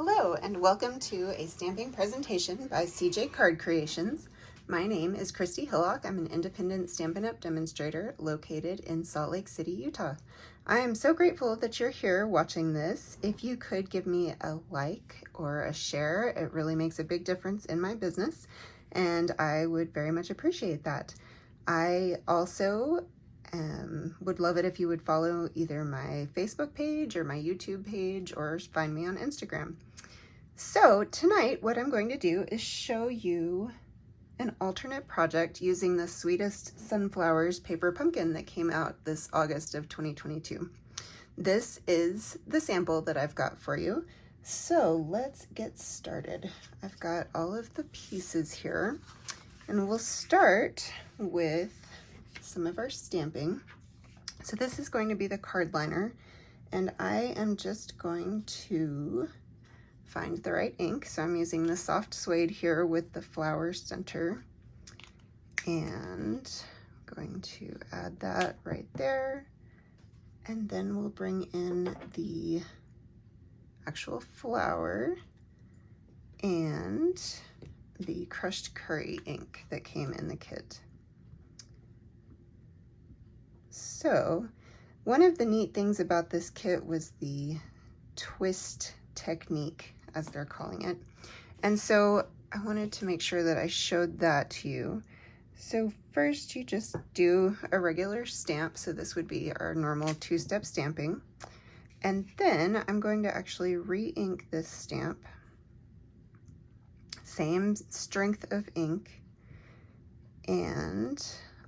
Hello and welcome to a stamping presentation by CJ Card Creations. My name is Christy Hillock. I'm an independent Stampin' Up! Demonstrator located in Salt Lake City, Utah. I am so grateful that you're here watching this. If you could give me a like or a share, it really makes a big difference in my business and I would very much appreciate that. I also would love it if you would follow either my Facebook page or my YouTube page or find me on Instagram. So tonight what I'm going to do is show you an alternate project using the Sweetest Sunflowers Paper Pumpkin that came out this August of 2022. This is the sample that I've got for you. So let's get started. I've got all of the pieces here and we'll start with some of our stamping. So this is going to be the card liner and I am just going to find the right ink. So I'm using the soft suede here with the flower center and I'm going to add that right there. And then we'll bring in the actual flower and the crushed curry ink that came in the kit. So one of the neat things about this kit was the twist technique, as they're calling it. And so I wanted to make sure that I showed that to you. So first you just do a regular stamp. So this would be our normal two-step stamping. And then I'm going to actually re-ink this stamp. Same strength of ink. And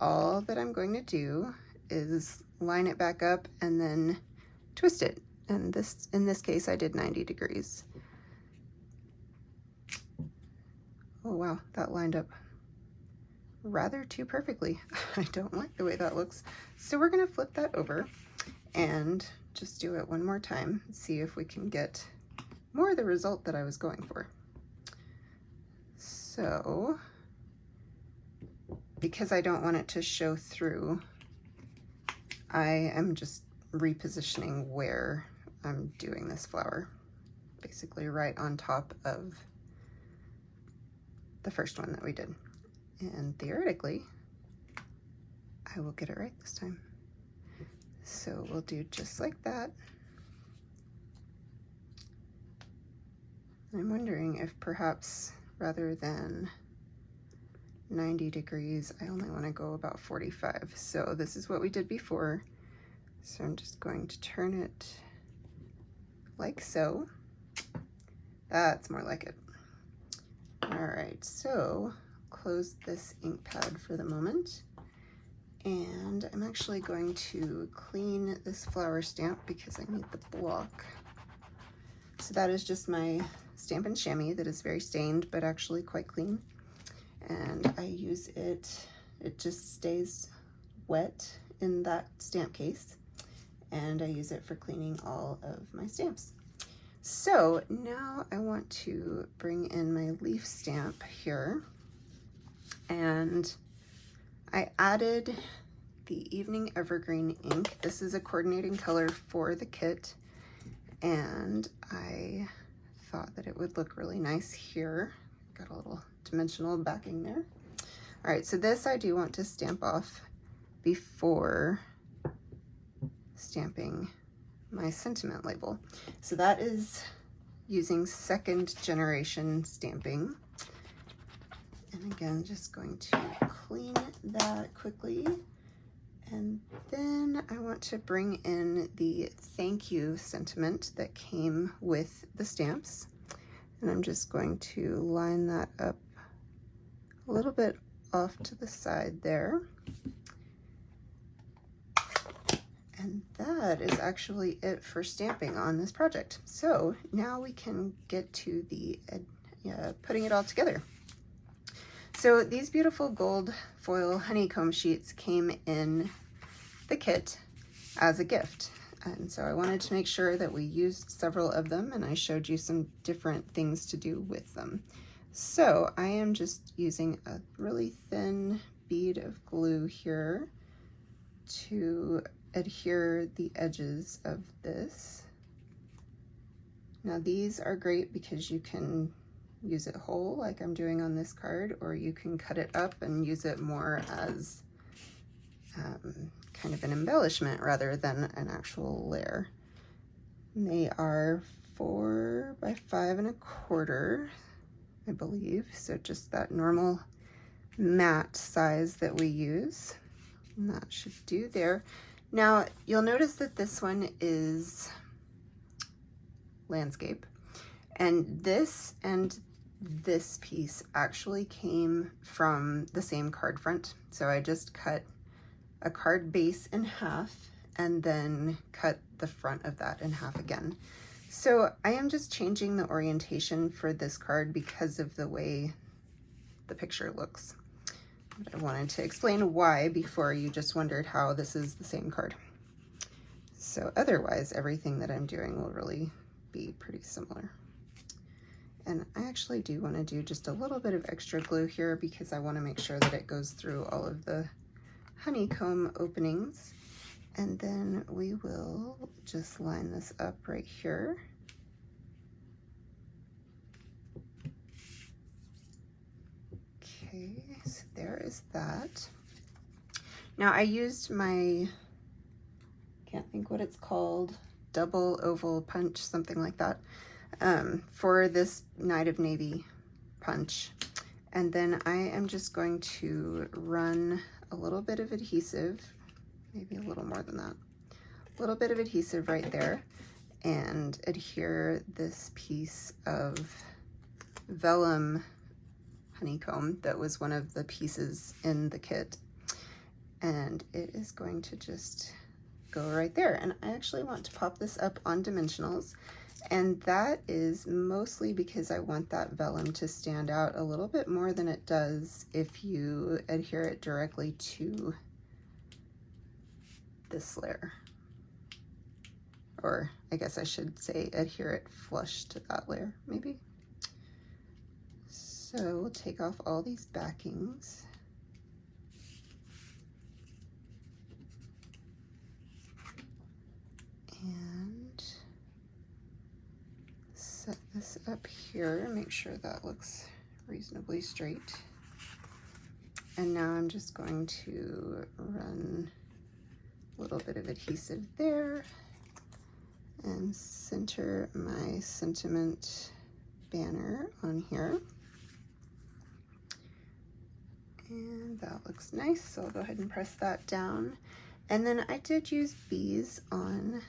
all that I'm going to do is line it back up and then twist it. And in this case, I did 90 degrees. Oh wow, that lined up rather too perfectly. I don't like the way that looks. So we're gonna flip that over and just do it one more time, see if we can get more of the result that I was going for. So, because I don't want it to show through, I am just repositioning where I'm doing this flower, basically right on top of the first one that we did. And theoretically, I will get it right this time. So we'll do just like that. I'm wondering if perhaps rather than 90 degrees, I only want to go about 45. So this is what we did before. So I'm just going to turn it like so. That's more like it. All right, so close this ink pad for the moment. And I'm actually going to clean this flower stamp because I need the block. So that is just my Stampin' Chamois that is very stained, but actually quite clean. And I use it, it just stays wet in that stamp case. And I use it for cleaning all of my stamps. So now I want to bring in my leaf stamp here. And I added the Evening Evergreen ink. This is a coordinating color for the kit. And I thought that it would look really nice here. Got a little dimensional backing there. All right, so this I do want to stamp off before stamping my sentiment label. So that is using second generation stamping. And again, just going to clean that quickly. And then I want to bring in the thank you sentiment that came with the stamps. And I'm just going to line that up a little bit off to the side there. And that is actually it for stamping on this project. So now we can get to the putting it all together. So these beautiful gold foil honeycomb sheets came in the kit as a gift. And so I wanted to make sure that we used several of them and I showed you some different things to do with them. So I am just using a really thin bead of glue here to adhere the edges of this Now these are great because you can use it whole like I'm doing on this card, or you can cut it up and use it more as kind of an embellishment rather than an actual layer. And they are 4 by 5 1/4, I believe. So just that normal matte size that we use. And that should do there. Now you'll notice that this one is landscape, and this piece actually came from the same card front. So I just cut a card base in half and then cut the front of that in half again. So I am just changing the orientation for this card because of the way the picture looks. But I wanted to explain why before you just wondered how this is the same card. So otherwise, everything that I'm doing will really be pretty similar. And I actually do want to do just a little bit of extra glue here because I want to make sure that it goes through all of the honeycomb openings. And then we will just line this up right here. Okay, so there is that. Now I used my, can't think what it's called, double oval punch, something like that, for this Night of Navy punch. And then I am just going to run a little bit of adhesive, maybe a little more than that, a little bit of adhesive right there, and adhere this piece of vellum honeycomb that was one of the pieces in the kit. And it is going to just go right there. And I actually want to pop this up on dimensionals. And that is mostly because I want that vellum to stand out a little bit more than it does if you adhere it directly to this layer. Or I guess I should say adhere it flush to that layer, maybe. So we'll take off all these backings. And set this up here, make sure that looks reasonably straight. And now I'm just going to run a little bit of adhesive there and center my sentiment banner on here. And that looks nice, so I'll go ahead and press that down. And then I did use bees on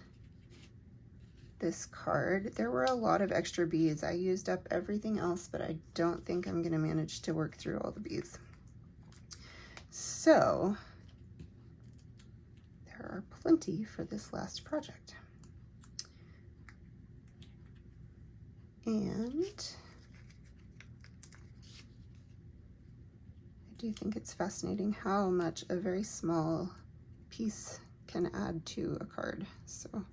this card. There were a lot of extra bees. I used up everything else, but I don't think I'm gonna manage to work through all the bees. So there are plenty for this last project. And I do think it's fascinating how much a very small piece can add to a card. So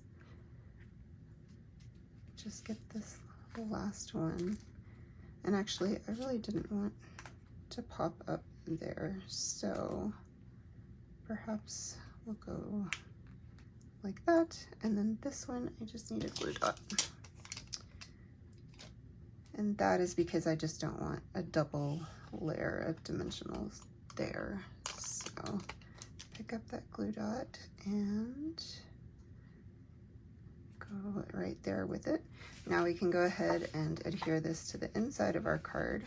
just get this last one. And actually, I really didn't want to pop up there, so perhaps we'll go like that. And then this one, I just need a glue dot. And that is because I just don't want a double layer of dimensionals there. So pick up that glue dot and go right there with it. Now we can go ahead and adhere this to the inside of our card.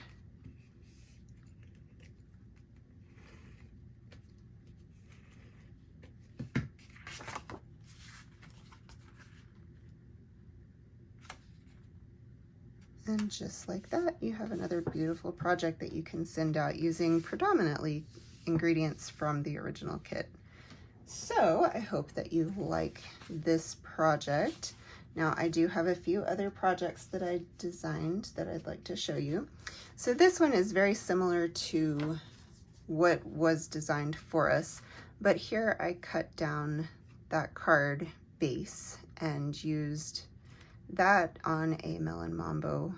And just like that, you have another beautiful project that you can send out using predominantly ingredients from the original kit. So I hope that you like this project. Now I do have a few other projects that I designed that I'd like to show you. So this one is very similar to what was designed for us, but here I cut down that card base and used that on a Melon Mambo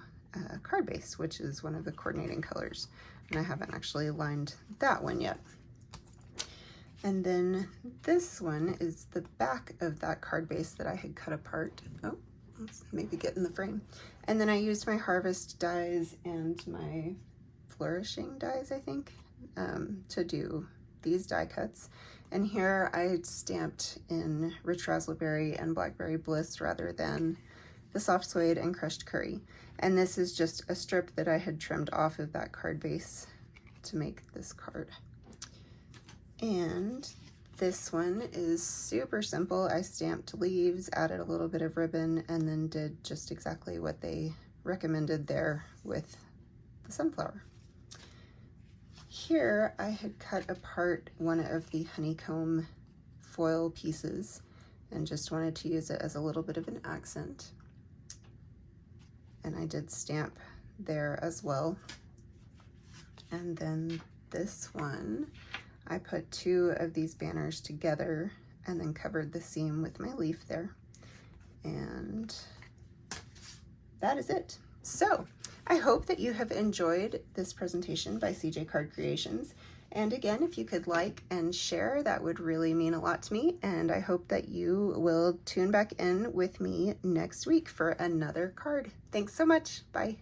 card base, which is one of the coordinating colors. And I haven't actually lined that one yet. And then this one is the back of that card base that I had cut apart. Oh, Let's maybe get in the frame. And then I used my Harvest dies and my Flourishing dies, I think, to do these die cuts. And here I stamped in Rich Raspberry and Blackberry Bliss rather than the Soft Suede and Crushed Curry. And this is just a strip that I had trimmed off of that card base to make this card. And this one is super simple. I stamped leaves, added a little bit of ribbon, and then did just exactly what they recommended there with the sunflower. Here I had cut apart one of the honeycomb foil pieces and just wanted to use it as a little bit of an accent. And I did stamp there as well. And then this one, I put 2 of these banners together and then covered the seam with my leaf there. And that is it. So I hope that you have enjoyed this presentation by CJ Card Creations. And again, if you could like and share, that would really mean a lot to me. And I hope that you will tune back in with me next week for another card. Thanks so much. Bye.